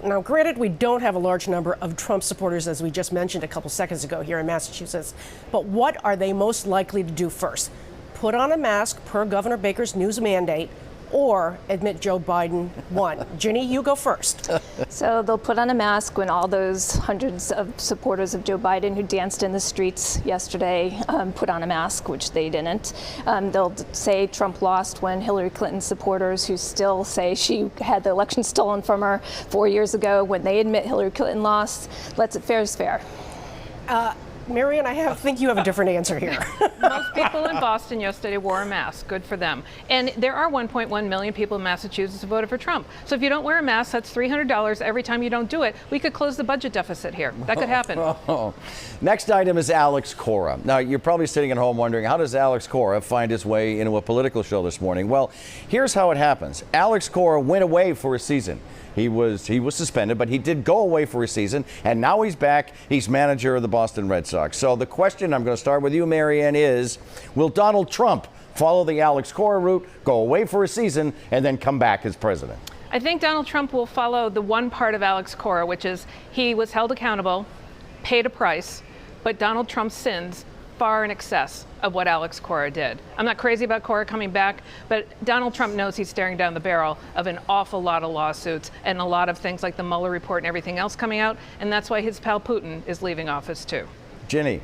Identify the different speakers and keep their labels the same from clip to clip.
Speaker 1: Now, granted, we don't have a large number of Trump supporters, as we just mentioned a couple seconds ago here in Massachusetts. But what are they most likely to do first? Put on a mask per Governor Baker's news mandate, or admit Joe Biden won? Ginny, you go first.
Speaker 2: So they'll put on a mask when all those hundreds of supporters of Joe Biden who danced in the streets yesterday put on a mask, which they didn't. They'll say Trump lost when Hillary Clinton supporters who still say she had the election stolen from her 4 years ago, when they admit Hillary Clinton lost, let's it fair is fair.
Speaker 1: Marianne, I think you have a different answer here.
Speaker 3: Most people in Boston yesterday wore a mask. Good for them. And there are 1.1 million people in Massachusetts who voted for Trump. So if you don't wear a mask, that's $300 every time you don't do it. We could close the budget deficit here. That could happen.
Speaker 4: Next item is Alex Cora. Now, you're probably sitting at home wondering, how does Alex Cora find his way into a political show this morning? Well, here's how it happens. Alex Cora went away for a season. He was suspended, but he did go away for a season, and now he's back. He's manager of the Boston Red Sox. So the question, I'm going to start with you, Marianne, is will Donald Trump follow the Alex Cora route, go away for a season, and then come back as president?
Speaker 3: I think Donald Trump will follow the one part of Alex Cora, which is he was held accountable, paid a price, but Donald Trump's sins far in excess of what Alex Cora did. I'm not crazy about Cora coming back, but Donald Trump knows he's staring down the barrel of an awful lot of lawsuits and a lot of things like the Mueller report and everything else coming out, and that's why his pal Putin is leaving office too.
Speaker 4: Ginny.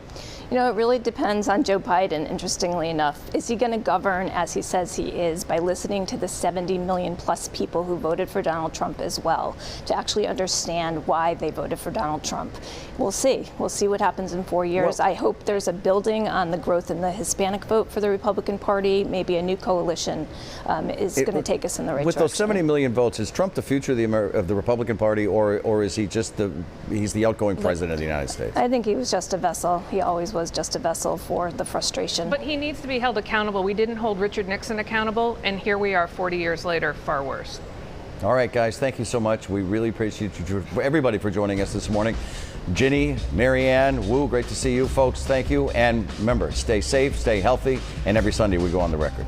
Speaker 2: You know, it really depends on Joe Biden, interestingly enough. Is he going to govern as he says he is, by listening to the 70 million plus people who voted for Donald Trump as well, to actually understand why they voted for Donald Trump? We'll see. We'll see what happens in 4 years.
Speaker 4: Well,
Speaker 2: I hope there's a building on the growth in the Hispanic vote for the Republican Party. Maybe a new coalition is going to take us in the right
Speaker 4: with
Speaker 2: direction.
Speaker 4: Those 70 million votes, is Trump the future of the Republican Party, or is he just he's the outgoing president of the United States?
Speaker 2: I think he was just a vessel. He always was just a vessel for the frustration.
Speaker 3: But he needs to be held accountable. We didn't hold Richard Nixon accountable, and here we are 40 years later, far worse.
Speaker 4: All right, guys, thank you so much. We really appreciate everybody for joining us this morning. Ginny, Marianne, Wu, great to see you folks. Thank you. And remember, stay safe, stay healthy, and every Sunday we go on the record.